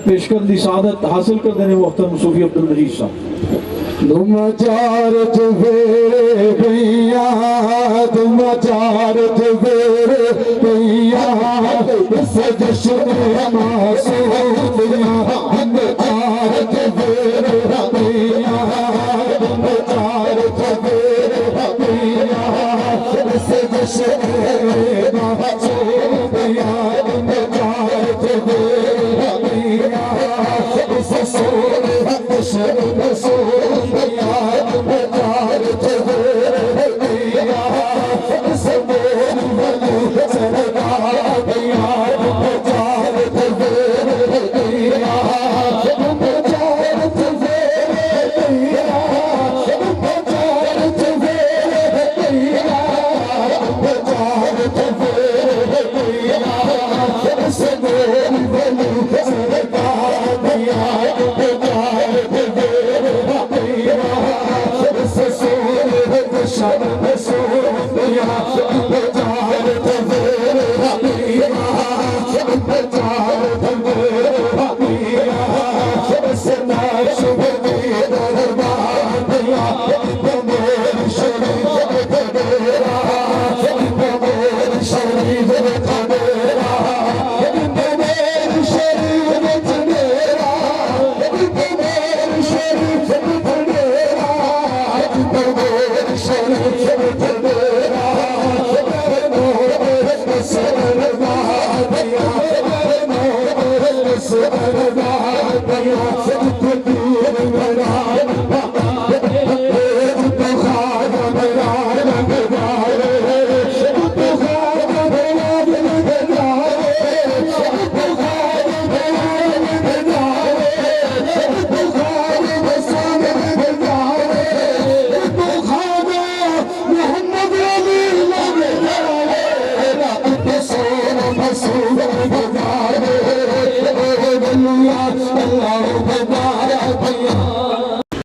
पेशकश दी सादत हासिल कर देने मोहतरम सूफी अब्दुल मजीद साहब। तुम चार चुफेरे भैया, तुम चार चुफेरे भैया, इस जश्न मासूमिया हम चार चुफेरे भैया, तुम चार चुफेरे भैया, इस जश्न मासूमिया हम चार चुफेरे भैया, इस सोने